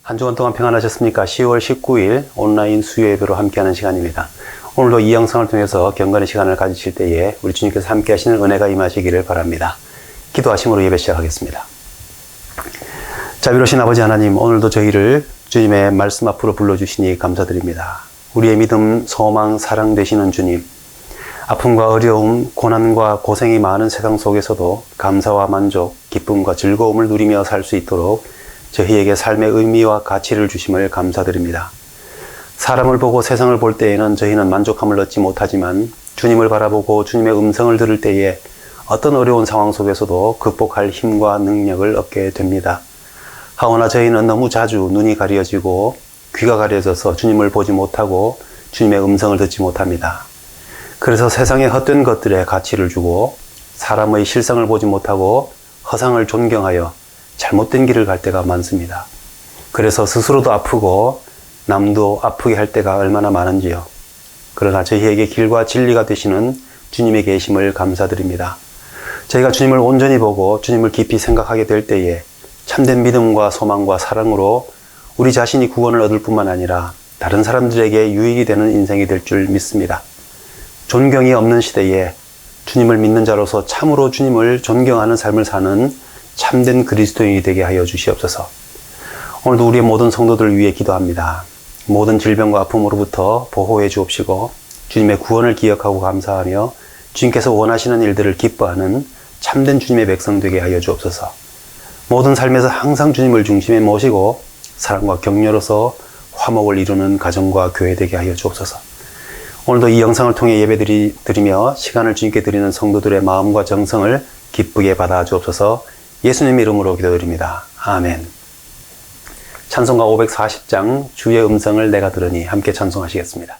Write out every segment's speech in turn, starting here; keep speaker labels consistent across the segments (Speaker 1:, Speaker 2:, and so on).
Speaker 1: 한 주간 동안 평안하셨습니까? 10월 19일 온라인 수요 예배로 함께하는 시간입니다. 오늘도 이 영상을 통해서 경건의 시간을 가지실 때에 우리 주님께서 함께 하시는 은혜가 임하시기를 바랍니다. 기도하심으로 예배 시작하겠습니다. 자비로우신 아버지 하나님, 오늘도 저희를 주님의 말씀 앞으로 불러주시니 감사드립니다. 우리의 믿음, 소망, 사랑 되시는 주님, 아픔과 어려움, 고난과 고생이 많은 세상 속에서도 감사와 만족, 기쁨과 즐거움을 누리며 살 수 있도록 저희에게 삶의 의미와 가치를 주심을 감사드립니다. 사람을 보고 세상을 볼 때에는 저희는 만족함을 얻지 못하지만 주님을 바라보고 주님의 음성을 들을 때에 어떤 어려운 상황 속에서도 극복할 힘과 능력을 얻게 됩니다. 하오나 저희는 너무 자주 눈이 가려지고 귀가 가려져서 주님을 보지 못하고 주님의 음성을 듣지 못합니다. 그래서 세상의 헛된 것들에 가치를 주고 사람의 실상을 보지 못하고 허상을 존경하여 잘못된 길을 갈 때가 많습니다. 그래서 스스로도 아프고 남도 아프게 할 때가 얼마나 많은지요. 그러나 저희에게 길과 진리가 되시는 주님의 계심을 감사드립니다. 저희가 주님을 온전히 보고 주님을 깊이 생각하게 될 때에 참된 믿음과 소망과 사랑으로 우리 자신이 구원을 얻을 뿐만 아니라 다른 사람들에게 유익이 되는 인생이 될 줄 믿습니다. 존경이 없는 시대에 주님을 믿는 자로서 참으로 주님을 존경하는 삶을 사는 참된 그리스도인이 되게 하여 주시옵소서. 오늘도 우리의 모든 성도들을 위해 기도합니다. 모든 질병과 아픔으로부터 보호해 주옵시고 주님의 구원을 기억하고 감사하며 주님께서 원하시는 일들을 기뻐하는 참된 주님의 백성 되게 하여 주옵소서. 모든 삶에서 항상 주님을 중심에 모시고 사랑과 격려로서 화목을 이루는 가정과 교회 되게 하여 주옵소서. 오늘도 이 영상을 통해 예배드리며 시간을 주님께 드리는 성도들의 마음과 정성을 기쁘게 받아 주옵소서. 예수님 이름으로 기도드립니다. 아멘. 찬송가 540장 주의 음성을 내가 들으니 함께 찬송하시겠습니다.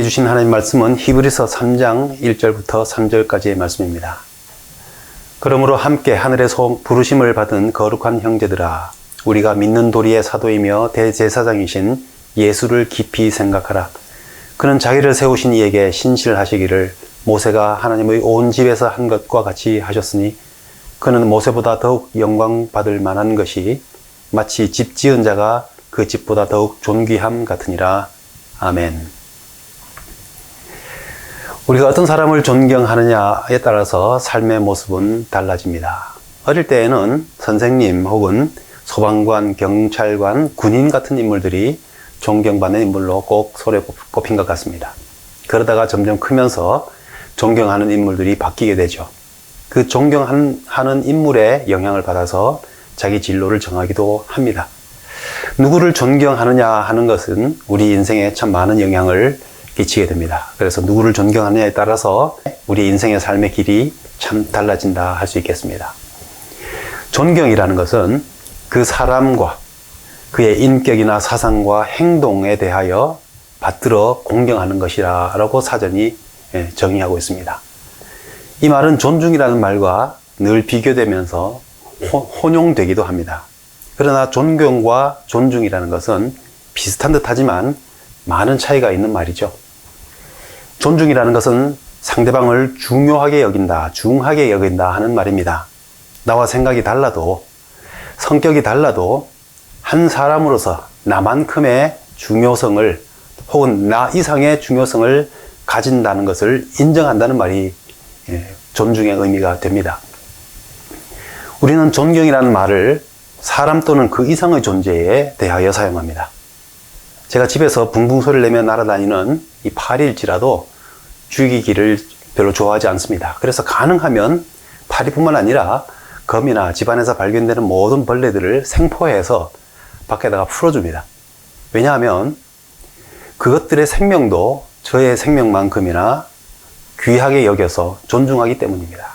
Speaker 1: 주신 하나님 말씀은 히브리서 3장 1절부터 3절까지의 말씀입니다. 그러므로 함께 하늘의 부르심을 받은 거룩한 형제들아, 우리가 믿는 도리의 사도이며 대제사장이신 예수를 깊이 생각하라. 그는 자기를 세우신 이에게 신실하시기를 모세가 하나님의 온 집에서 한 것과 같이 하셨으니, 그는 모세보다 더욱 영광 받을 만한 것이 마치 집 지은 자가 그 집보다 더욱 존귀함 같으니라. 아멘. 우리가 어떤 사람을 존경하느냐에 따라서 삶의 모습은 달라집니다. 어릴 때에는 선생님 혹은 소방관, 경찰관, 군인 같은 인물들이 존경받는 인물로 꼭 손에 꼽힌 것 같습니다. 그러다가 점점 크면서 존경하는 인물들이 바뀌게 되죠. 그 존경하는 인물의 영향을 받아서 자기 진로를 정하기도 합니다. 누구를 존경하느냐 하는 것은 우리 인생에 참 많은 영향을 끼치게 됩니다. 그래서 누구를 존경하느냐에 따라서 우리 인생의 삶의 길이 참 달라진다 할 수 있겠습니다. 존경이라는 것은 그 사람과 그의 인격이나 사상과 행동에 대하여 받들어 공경하는 것이라고 사전이 정의하고 있습니다. 이 말은 존중이라는 말과 늘 비교되면서 혼용되기도 합니다. 그러나 존경과 존중이라는 것은 비슷한 듯 하지만 많은 차이가 있는 말이죠. 존중이라는 것은 상대방을 중요하게 여긴다, 중하게 여긴다 하는 말입니다. 나와 생각이 달라도, 성격이 달라도 한 사람으로서 나만큼의 중요성을 혹은 나 이상의 중요성을 가진다는 것을 인정한다는 말이 존중의 의미가 됩니다. 우리는 존경이라는 말을 사람 또는 그 이상의 존재에 대하여 사용합니다. 제가 집에서 붕붕 소리를 내며 날아다니는 이 파리일지라도 죽이기를 별로 좋아하지 않습니다. 그래서 가능하면 파리뿐만 아니라 거미나 집안에서 발견되는 모든 벌레들을 생포해서 밖에다가 풀어줍니다. 왜냐하면 그것들의 생명도 저의 생명만큼이나 귀하게 여겨서 존중하기 때문입니다.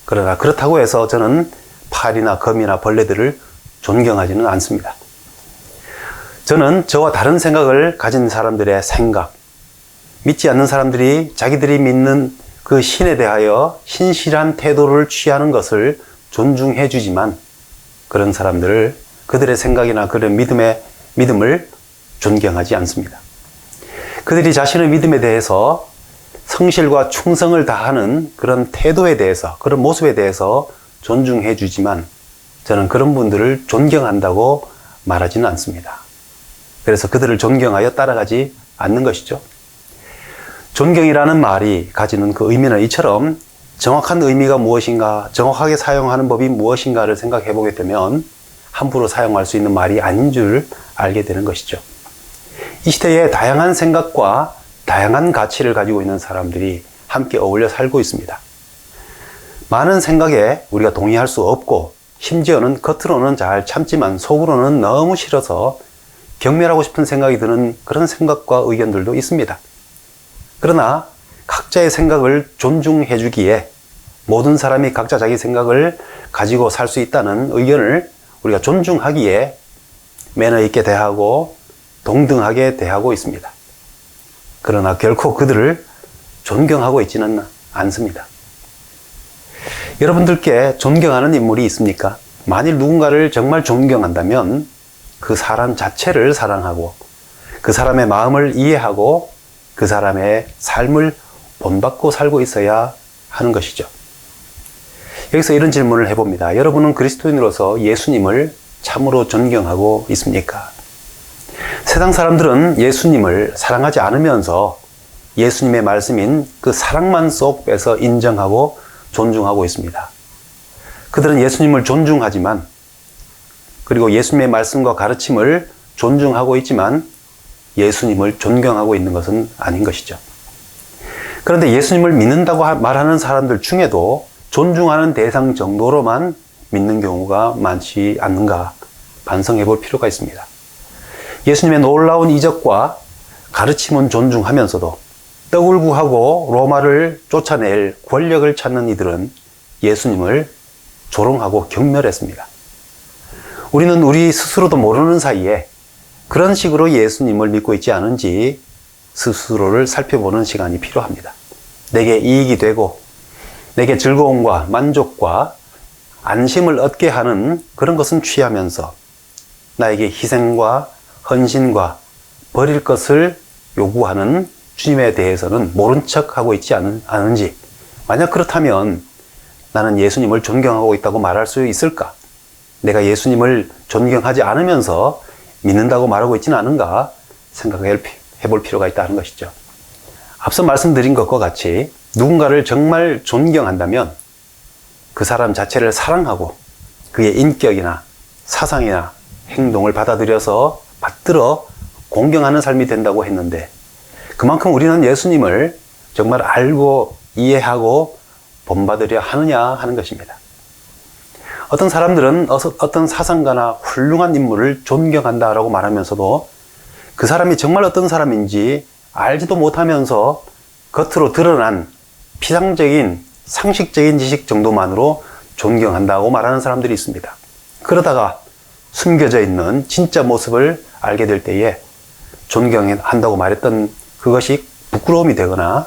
Speaker 1: 그러나 그렇다고 해서 저는 파리나 거미나 벌레들을 존경하지는 않습니다. 저는 저와 다른 생각을 가진 사람들의 생각, 믿지 않는 사람들이 자기들이 믿는 그 신에 대하여 신실한 태도를 취하는 것을 존중해 주지만, 그런 사람들을, 그들의 생각이나 그런 믿음을 존경하지 않습니다. 그들이 자신의 믿음에 대해서 성실과 충성을 다하는 그런 태도에 대해서, 그런 모습에 대해서 존중해 주지만, 저는 그런 분들을 존경한다고 말하지는 않습니다. 그래서 그들을 존경하여 따라가지 않는 것이죠. 존경이라는 말이 가지는 그 의미는 이처럼 정확한 의미가 무엇인가, 정확하게 사용하는 법이 무엇인가를 생각해 보게 되면 함부로 사용할 수 있는 말이 아닌 줄 알게 되는 것이죠. 이 시대에 다양한 생각과 다양한 가치를 가지고 있는 사람들이 함께 어울려 살고 있습니다. 많은 생각에 우리가 동의할 수 없고, 심지어는 겉으로는 잘 참지만 속으로는 너무 싫어서 경멸하고 싶은 생각이 드는 그런 생각과 의견들도 있습니다. 그러나 각자의 생각을 존중해 주기에 모든 사람이 각자 자기 생각을 가지고 살 수 있다는 의견을 우리가 존중하기에 매너 있게 대하고 동등하게 대하고 있습니다. 그러나 결코 그들을 존경하고 있지는 않습니다. 여러분들께 존경하는 인물이 있습니까? 만일 누군가를 정말 존경한다면 그 사람 자체를 사랑하고 그 사람의 마음을 이해하고 그 사람의 삶을 본받고 살고 있어야 하는 것이죠. 여기서 이런 질문을 해봅니다. 여러분은 그리스도인으로서 예수님을 참으로 존경하고 있습니까? 세상 사람들은 예수님을 사랑하지 않으면서 예수님의 말씀인 그 사랑만 쏙 빼서 인정하고 존중하고 있습니다. 그들은 예수님을 존중하지만, 그리고 예수님의 말씀과 가르침을 존중하고 있지만 예수님을 존경하고 있는 것은 아닌 것이죠. 그런데 예수님을 믿는다고 말하는 사람들 중에도 존중하는 대상 정도로만 믿는 경우가 많지 않는가 반성해 볼 필요가 있습니다. 예수님의 놀라운 이적과 가르침은 존중하면서도 떡을 구하고 로마를 쫓아낼 권력을 찾는 이들은 예수님을 조롱하고 경멸했습니다. 우리는 우리 스스로도 모르는 사이에 그런 식으로 예수님을 믿고 있지 않은지 스스로를 살펴보는 시간이 필요합니다. 내게 이익이 되고 내게 즐거움과 만족과 안심을 얻게 하는 그런 것은 취하면서 나에게 희생과 헌신과 버릴 것을 요구하는 주님에 대해서는 모른 척하고 있지 않은지, 만약 그렇다면 나는 예수님을 존경하고 있다고 말할 수 있을까? 내가 예수님을 존경하지 않으면서 믿는다고 말하고 있지는 않은가 생각해 볼 필요가 있다는 것이죠. 앞서 말씀드린 것과 같이 누군가를 정말 존경한다면 그 사람 자체를 사랑하고 그의 인격이나 사상이나 행동을 받아들여 공경하는 삶이 된다고 했는데, 그만큼 우리는 예수님을 정말 알고 이해하고 본받으려 하느냐 하는 것입니다. 어떤 사람들은 어떤 사상가나 훌륭한 인물을 존경한다라고 말하면서도 그 사람이 정말 어떤 사람인지 알지도 못하면서 겉으로 드러난 피상적인 상식적인 지식 정도만으로 존경한다고 말하는 사람들이 있습니다. 그러다가 숨겨져 있는 진짜 모습을 알게 될 때에 존경한다고 말했던 그것이 부끄러움이 되거나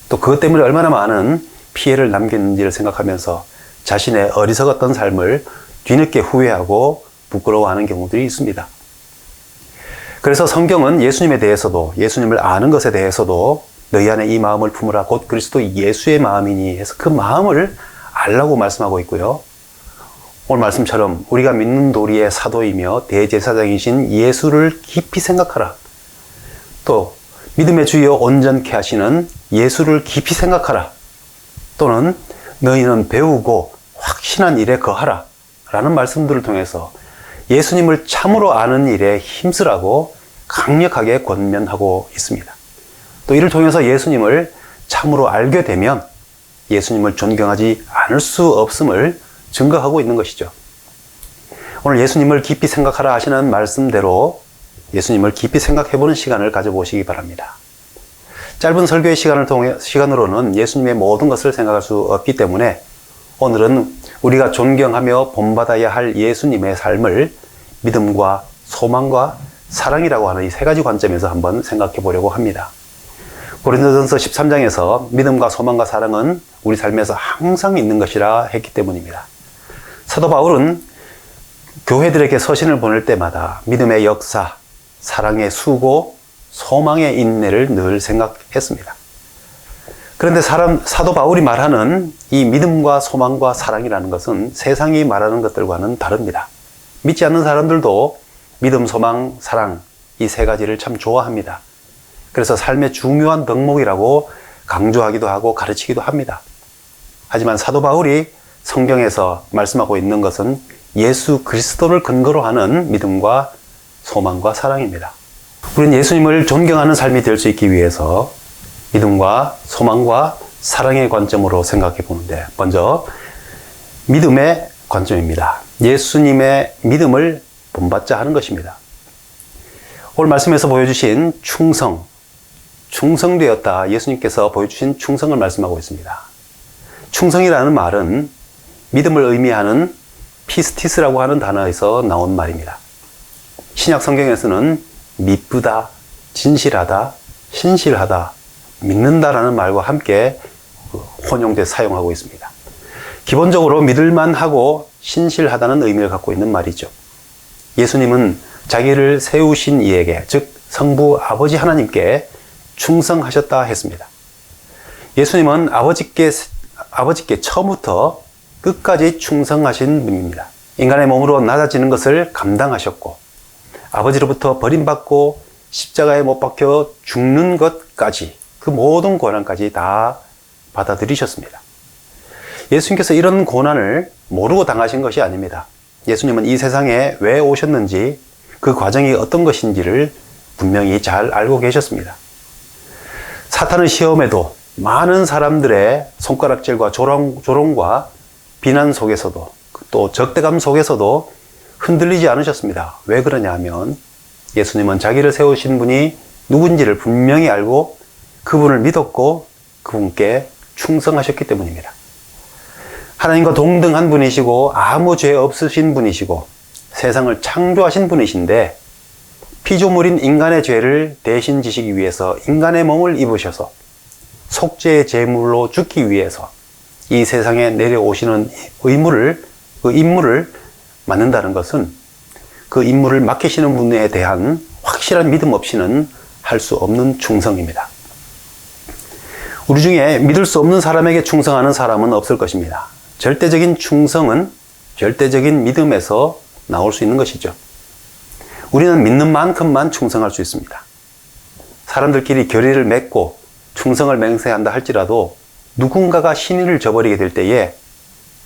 Speaker 1: 또 그것 때문에 얼마나 많은 피해를 남겼는지를 생각하면서 자신의 어리석었던 삶을 뒤늦게 후회하고 부끄러워하는 경우들이 있습니다. 그래서 성경은 예수님에 대해서도, 예수님을 아는 것에 대해서도 너희 안에 이 마음을 품으라 곧 그리스도 예수의 마음이니 해서 그 마음을 알라고 말씀하고 있고요. 오늘 말씀처럼 우리가 믿는 도리의 사도이며 대제사장이신 예수를 깊이 생각하라. 또 믿음의 주여 온전케 하시는 예수를 깊이 생각하라. 또는 너희는 배우고 확신한 일에 거하라 라는 말씀들을 통해서 예수님을 참으로 아는 일에 힘쓰라고 강력하게 권면하고 있습니다. 또 이를 통해서 예수님을 참으로 알게 되면 예수님을 존경하지 않을 수 없음을 증거하고 있는 것이죠. 오늘 예수님을 깊이 생각하라 하시는 말씀대로 예수님을 깊이 생각해보는 시간을 가져보시기 바랍니다. 짧은 설교의 시간으로는 예수님의 모든 것을 생각할 수 없기 때문에 오늘은 우리가 존경하며 본받아야 할 예수님의 삶을 믿음과 소망과 사랑이라고 하는 이 세 가지 관점에서 한번 생각해 보려고 합니다. 고린도전서 13장에서 믿음과 소망과 사랑은 우리 삶에서 항상 있는 것이라 했기 때문입니다. 사도 바울은 교회들에게 서신을 보낼 때마다 믿음의 역사, 사랑의 수고, 소망의 인내를 늘 생각했습니다. 그런데 사도 바울이 말하는 이 믿음과 소망과 사랑이라는 것은 세상이 말하는 것들과는 다릅니다. 믿지 않는 사람들도 믿음, 소망, 사랑 이 세 가지를 참 좋아합니다. 그래서 삶의 중요한 덕목이라고 강조하기도 하고 가르치기도 합니다. 하지만 사도 바울이 성경에서 말씀하고 있는 것은 예수 그리스도를 근거로 하는 믿음과 소망과 사랑입니다. 우리는 예수님을 존경하는 삶이 될 수 있기 위해서 믿음과 소망과 사랑의 관점으로 생각해 보는데, 먼저 믿음의 관점입니다. 예수님의 믿음을 본받자 하는 것입니다. 오늘 말씀에서 보여주신 충성되었다. 예수님께서 보여주신 충성을 말씀하고 있습니다. 충성이라는 말은 믿음을 의미하는 피스티스라고 하는 단어에서 나온 말입니다. 신약 성경에서는 미쁘다, 진실하다, 신실하다, 믿는다라는 말과 함께 혼용돼 사용하고 있습니다. 기본적으로 믿을만하고 신실하다는 의미를 갖고 있는 말이죠. 예수님은 자기를 세우신 이에게, 즉 성부 아버지 하나님께 충성하셨다 했습니다. 예수님은 아버지께 처음부터 끝까지 충성하신 분입니다. 인간의 몸으로 낮아지는 것을 감당하셨고 아버지로부터 버림받고 십자가에 못 박혀 죽는 것까지, 그 모든 고난까지 다 받아들이셨습니다. 예수님께서 이런 고난을 모르고 당하신 것이 아닙니다. 예수님은 이 세상에 왜 오셨는지, 그 과정이 어떤 것인지를 분명히 잘 알고 계셨습니다. 사탄의 시험에도 많은 사람들의 손가락질과 조롱과 비난 속에서도, 또 적대감 속에서도 흔들리지 않으셨습니다. 왜 그러냐 하면 예수님은 자기를 세우신 분이 누군지를 분명히 알고 그분을 믿었고 그분께 충성하셨기 때문입니다. 하나님과 동등한 분이시고 아무 죄 없으신 분이시고 세상을 창조하신 분이신데 피조물인 인간의 죄를 대신 지시기 위해서 인간의 몸을 입으셔서 속죄의 제물로 죽기 위해서 이 세상에 내려오시는 그 임무를 맡는다는 것은 그 임무를 맡기시는 분에 대한 확실한 믿음 없이는 할 수 없는 충성입니다. 우리 중에 믿을 수 없는 사람에게 충성하는 사람은 없을 것입니다. 절대적인 충성은 절대적인 믿음에서 나올 수 있는 것이죠. 우리는 믿는 만큼만 충성할 수 있습니다. 사람들끼리 결의를 맺고 충성을 맹세한다 할지라도 누군가가 신의를 저버리게 될 때에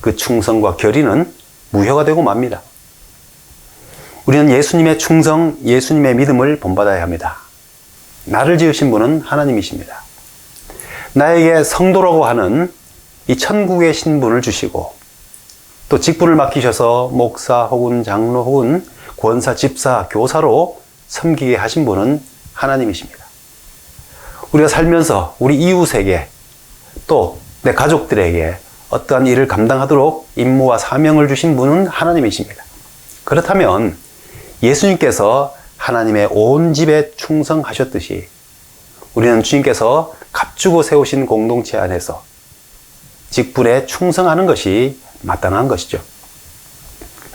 Speaker 1: 그 충성과 결의는 무효가 되고 맙니다. 우리는 예수님의 충성, 예수님의 믿음을 본받아야 합니다. 나를 지으신 분은 하나님이십니다. 나에게 성도라고 하는 이 천국의 신분을 주시고 또 직분을 맡기셔서 목사 혹은 장로 혹은 권사, 집사, 교사로 섬기게 하신 분은 하나님이십니다. 우리가 살면서 우리 이웃에게 또 내 가족들에게 어떠한 일을 감당하도록 임무와 사명을 주신 분은 하나님이십니다. 그렇다면 예수님께서 하나님의 온 집에 충성하셨듯이 우리는 주님께서 값주고 세우신 공동체 안에서 직분에 충성하는 것이 마땅한 것이죠.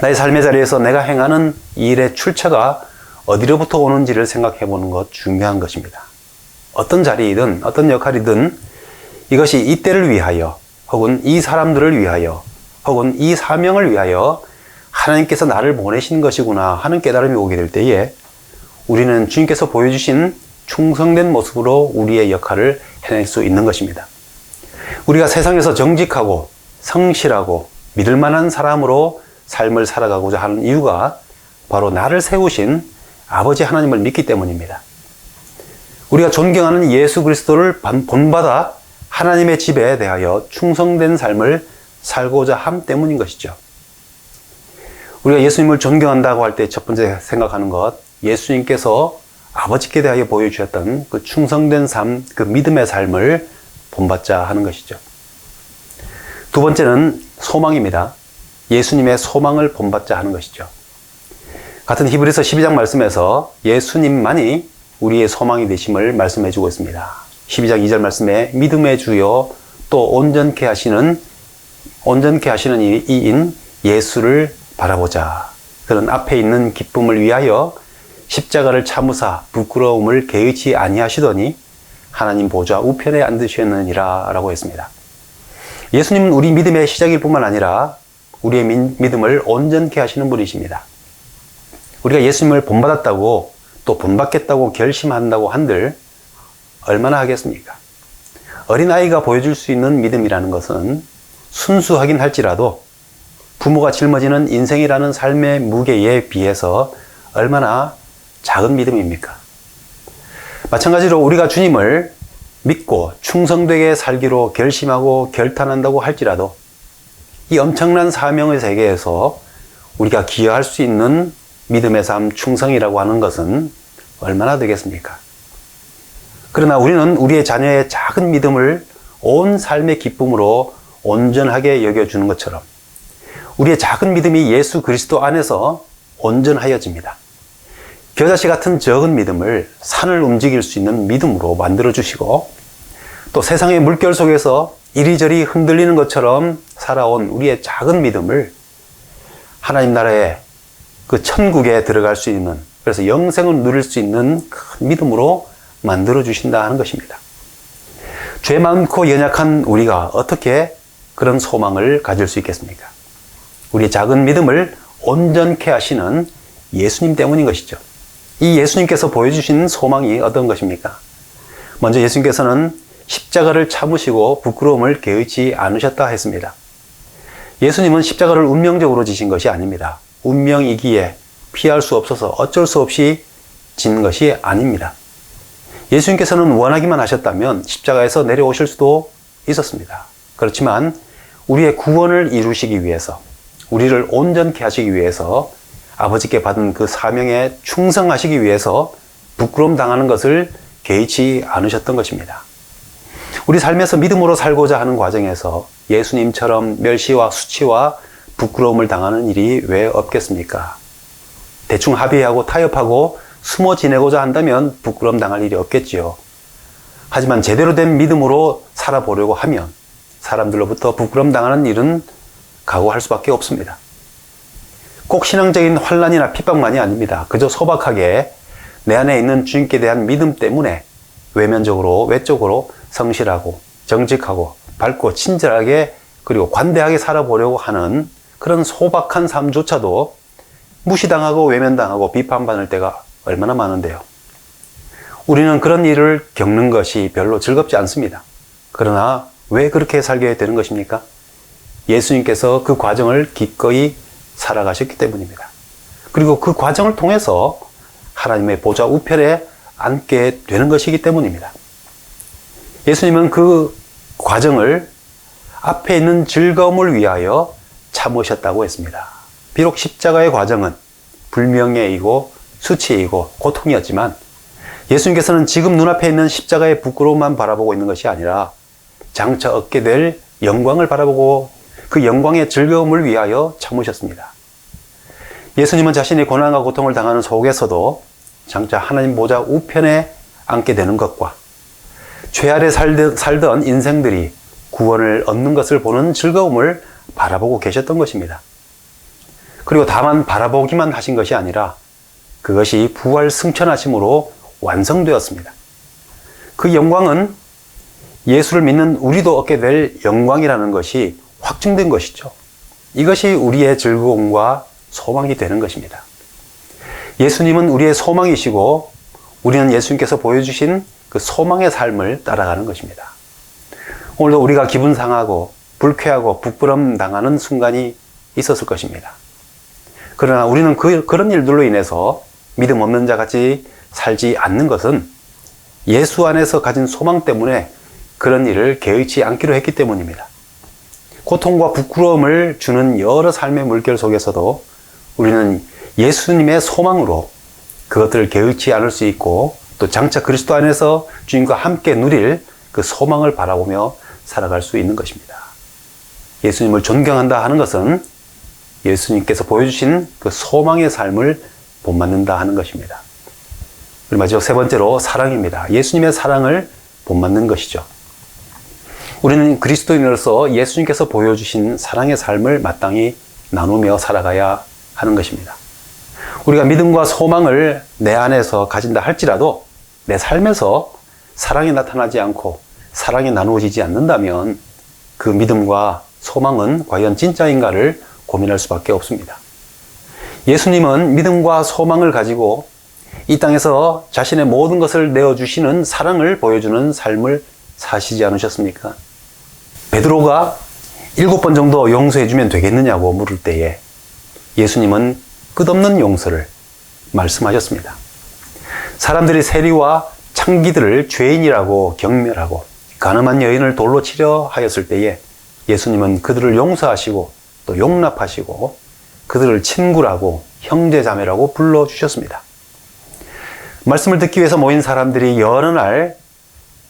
Speaker 1: 나의 삶의 자리에서 내가 행하는 일의 출처가 어디로부터 오는지를 생각해 보는 것 중요한 것입니다. 어떤 자리이든 어떤 역할이든 이것이 이때를 위하여 혹은 이 사람들을 위하여 혹은 이 사명을 위하여 하나님께서 나를 보내신 것이구나 하는 깨달음이 오게 될 때에 우리는 주님께서 보여주신 충성된 모습으로 우리의 역할을 해낼 수 있는 것입니다. 우리가 세상에서 정직하고 성실하고 믿을 만한 사람으로 삶을 살아가고자 하는 이유가 바로 나를 세우신 아버지 하나님을 믿기 때문입니다. 우리가 존경하는 예수 그리스도를 본받아 하나님의 집에 대하여 충성된 삶을 살고자 함 때문인 것이죠. 우리가 예수님을 존경한다고 할 때 첫 번째 생각하는 것, 예수님께서 아버지께 대하여 보여주셨던 그 충성된 삶, 그 믿음의 삶을 본받자 하는 것이죠. 두 번째는 소망입니다. 예수님의 소망을 본받자 하는 것이죠. 같은 히브리서 12장 말씀에서 예수님만이 우리의 소망이 되심을 말씀해 주고 있습니다. 12장 2절 말씀에 믿음의 주요 또 온전케 하시는 이인 예수를 바라보자. 그는 앞에 있는 기쁨을 위하여 십자가를 참으사 부끄러움을 개의치 아니하시더니 하나님 보좌 우편에 앉으셨느니라 라고 했습니다. 예수님은 우리 믿음의 시작일 뿐만 아니라 우리의 믿음을 온전케 하시는 분이십니다. 우리가 예수님을 본받았다고 또 본받겠다고 결심한다고 한들 얼마나 하겠습니까? 어린아이가 보여줄 수 있는 믿음이라는 것은 순수하긴 할지라도 부모가 짊어지는 인생이라는 삶의 무게에 비해서 얼마나 작은 믿음입니까? 마찬가지로 우리가 주님을 믿고 충성되게 살기로 결심하고 결단한다고 할지라도 이 엄청난 사명의 세계에서 우리가 기여할 수 있는 믿음의 삶 충성이라고 하는 것은 얼마나 되겠습니까? 그러나 우리는 우리의 자녀의 작은 믿음을 온 삶의 기쁨으로 온전하게 여겨주는 것처럼 우리의 작은 믿음이 예수 그리스도 안에서 온전하여집니다. 겨자씨 같은 적은 믿음을 산을 움직일 수 있는 믿음으로 만들어주시고 또 세상의 물결 속에서 이리저리 흔들리는 것처럼 살아온 우리의 작은 믿음을 하나님 나라의 그 천국에 들어갈 수 있는, 그래서 영생을 누릴 수 있는 큰 믿음으로 만들어주신다 하는 것입니다. 죄 많고 연약한 우리가 어떻게 그런 소망을 가질 수 있겠습니까? 우리의 작은 믿음을 온전케 하시는 예수님 때문인 것이죠. 이 예수님께서 보여주신 소망이 어떤 것입니까? 먼저 예수님께서는 십자가를 참으시고 부끄러움을 개의치 않으셨다 했습니다. 예수님은 십자가를 운명적으로 지신 것이 아닙니다. 운명이기에 피할 수 없어서 어쩔 수 없이 진 것이 아닙니다. 예수님께서는 원하기만 하셨다면 십자가에서 내려오실 수도 있었습니다. 그렇지만 우리의 구원을 이루시기 위해서, 우리를 온전케 하시기 위해서, 아버지께 받은 그 사명에 충성하시기 위해서 부끄러움 당하는 것을 개의치 않으셨던 것입니다. 우리 삶에서 믿음으로 살고자 하는 과정에서 예수님처럼 멸시와 수치와 부끄러움을 당하는 일이 왜 없겠습니까? 대충 합의하고 타협하고 숨어 지내고자 한다면 부끄럼 당할 일이 없겠지요. 하지만 제대로 된 믿음으로 살아보려고 하면 사람들로부터 부끄럼 당하는 일은 각오할 수밖에 없습니다. 꼭 신앙적인 환난이나 핍박만이 아닙니다. 그저 소박하게 내 안에 있는 주님께 대한 믿음 때문에 외면적으로, 외적으로 성실하고 정직하고 밝고 친절하게 그리고 관대하게 살아보려고 하는 그런 소박한 삶조차도 무시당하고 외면당하고 비판받을 때가 얼마나 많은데요. 우리는 그런 일을 겪는 것이 별로 즐겁지 않습니다. 그러나 왜 그렇게 살게 되는 것입니까? 예수님께서 그 과정을 기꺼이 살아가셨기 때문입니다. 그리고 그 과정을 통해서 하나님의 보좌 우편에 앉게 되는 것이기 때문입니다. 예수님은 그 과정을 앞에 있는 즐거움을 위하여 참으셨다고 했습니다. 비록 십자가의 과정은 불명예이고 수치이고 고통이었지만 예수님께서는 지금 눈앞에 있는 십자가의 부끄러움만 바라보고 있는 것이 아니라 장차 얻게 될 영광을 바라보고 그 영광의 즐거움을 위하여 참으셨습니다. 예수님은 자신이 고난과 고통을 당하는 속에서도 장차 하나님 보좌 우편에 앉게 되는 것과 죄 아래 살던 인생들이 구원을 얻는 것을 보는 즐거움을 바라보고 계셨던 것입니다. 그리고 다만 바라보기만 하신 것이 아니라 그것이 부활 승천하심으로 완성되었습니다. 그 영광은 예수를 믿는 우리도 얻게 될 영광이라는 것이 확증된 것이죠. 이것이 우리의 즐거움과 소망이 되는 것입니다. 예수님은 우리의 소망이시고 우리는 예수님께서 보여주신 그 소망의 삶을 따라가는 것입니다. 오늘도 우리가 기분 상하고 불쾌하고 부끄럼 당하는 순간이 있었을 것입니다. 그러나 우리는 그런 일들로 인해서 믿음 없는 자 같이 살지 않는 것은 예수 안에서 가진 소망 때문에 그런 일을 개의치 않기로 했기 때문입니다. 고통과 부끄러움을 주는 여러 삶의 물결 속에서도 우리는 예수님의 소망으로 그것들을 개의치 않을 수 있고 또 장차 그리스도 안에서 주님과 함께 누릴 그 소망을 바라보며 살아갈 수 있는 것입니다. 예수님을 존경한다 하는 것은 예수님께서 보여주신 그 소망의 삶을 본받는다 하는 것입니다. 그리고 마지막 세 번째로 사랑입니다. 예수님의 사랑을 본받는 것이죠. 우리는 그리스도인으로서 예수님께서 보여주신 사랑의 삶을 마땅히 나누며 살아가야 하는 것입니다. 우리가 믿음과 소망을 내 안에서 가진다 할지라도 내 삶에서 사랑이 나타나지 않고 사랑이 나누어지지 않는다면 그 믿음과 소망은 과연 진짜인가를 고민할 수밖에 없습니다. 예수님은 믿음과 소망을 가지고 이 땅에서 자신의 모든 것을 내어주시는 사랑을 보여주는 삶을 사시지 않으셨습니까? 베드로가 7번 정도 용서해주면 되겠느냐고 물을 때에 예수님은 끝없는 용서를 말씀하셨습니다. 사람들이 세리와 창기들을 죄인이라고 경멸하고 가늠한 여인을 돌로 치려 하였을 때에 예수님은 그들을 용서하시고 또 용납하시고 그들을 친구라고 형제자매라고 불러주셨습니다. 말씀을 듣기 위해서 모인 사람들이 여러 날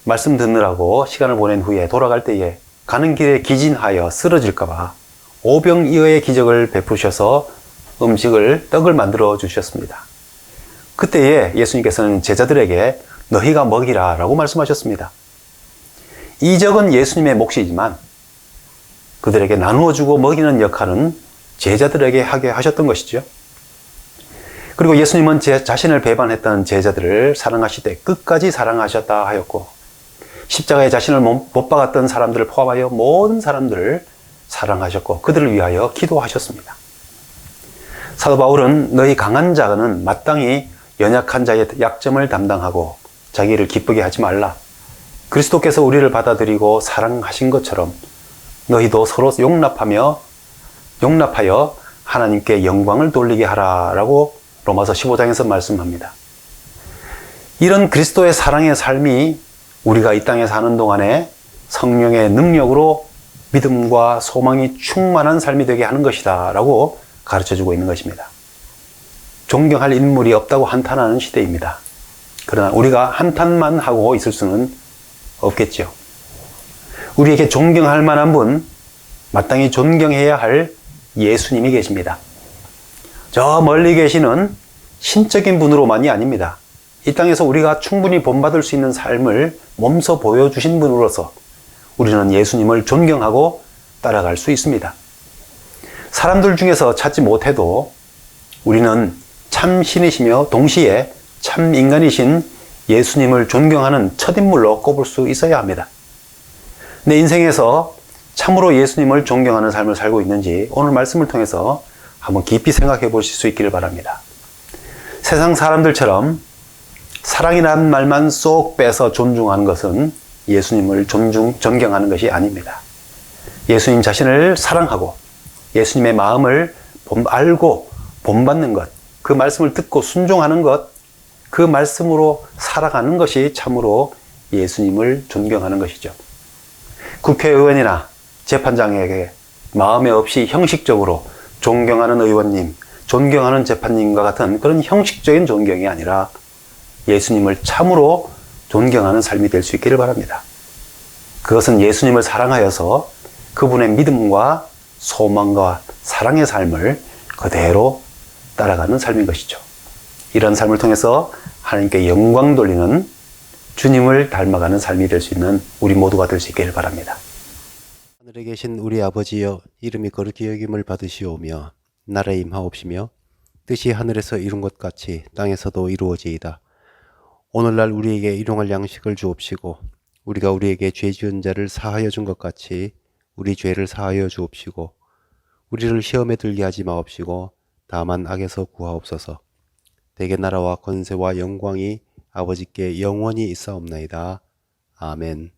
Speaker 1: 말씀 듣느라고 시간을 보낸 후에 돌아갈 때에 가는 길에 기진하여 쓰러질까봐 오병이어의 기적을 베푸셔서 떡을 만들어 주셨습니다. 그때에 예수님께서는 제자들에게 너희가 먹이라 라고 말씀하셨습니다. 이 적은 예수님의 몫이지만 그들에게 나누어 주고 먹이는 역할은 제자들에게 하게 하셨던 것이죠. 그리고 예수님은 자신을 배반했던 제자들을 사랑하시되 끝까지 사랑하셨다 하였고 십자가에 자신을 못 박았던 사람들을 포함하여 모든 사람들을 사랑하셨고 그들을 위하여 기도하셨습니다. 사도 바울은 너희 강한 자는 마땅히 연약한 자의 약점을 담당하고 자기를 기쁘게 하지 말라. 그리스도께서 우리를 받아들이고 사랑하신 것처럼 너희도 서로 용납하여 하나님께 영광을 돌리게 하라라고 로마서 15장에서 말씀합니다. 이런 그리스도의 사랑의 삶이 우리가 이 땅에 사는 동안에 성령의 능력으로 믿음과 소망이 충만한 삶이 되게 하는 것이다 라고 가르쳐주고 있는 것입니다. 존경할 인물이 없다고 한탄하는 시대입니다. 그러나 우리가 한탄만 하고 있을 수는 없겠죠. 우리에게 존경할 만한 분, 마땅히 존경해야 할 예수님이 계십니다. 저 멀리 계시는 신적인 분으로만이 아닙니다. 이 땅에서 우리가 충분히 본받을 수 있는 삶을 몸소 보여주신 분으로서 우리는 예수님을 존경하고 따라갈 수 있습니다. 사람들 중에서 찾지 못해도 우리는 참 신이시며 동시에 참 인간이신 예수님을 존경하는 첫인물로 꼽을 수 있어야 합니다. 내 인생에서 참으로 예수님을 존경하는 삶을 살고 있는지 오늘 말씀을 통해서 한번 깊이 생각해 보실 수 있기를 바랍니다. 세상 사람들처럼 사랑이라는 말만 쏙 빼서 존중하는 것은 예수님을 존경하는 것이 아닙니다. 예수님 자신을 사랑하고 예수님의 마음을 알고 본받는 것, 그 말씀을 듣고 순종하는 것, 그 말씀으로 살아가는 것이 참으로 예수님을 존경하는 것이죠. 국회의원이나 재판장에게 마음에 없이 형식적으로 존경하는 의원님, 존경하는 재판님과 같은 그런 형식적인 존경이 아니라 예수님을 참으로 존경하는 삶이 될 수 있기를 바랍니다. 그것은 예수님을 사랑하여서 그분의 믿음과 소망과 사랑의 삶을 그대로 따라가는 삶인 것이죠. 이런 삶을 통해서 하나님께 영광 돌리는 주님을 닮아가는 삶이 될 수 있는 우리 모두가 될 수 있기를 바랍니다.
Speaker 2: 하늘에 계신 우리 아버지여, 이름이 거룩히 여김을 받으시오며 나라에 임하옵시며 뜻이 하늘에서 이룬 것 같이 땅에서도 이루어지이다. 오늘날 우리에게 일용할 양식을 주옵시고 우리가 우리에게 죄 지은 자를 사하여 준 것 같이 우리 죄를 사하여 주옵시고 우리를 시험에 들게 하지 마옵시고 다만 악에서 구하옵소서. 대개 나라와 권세와 영광이 아버지께 영원히 있사옵나이다. 아멘.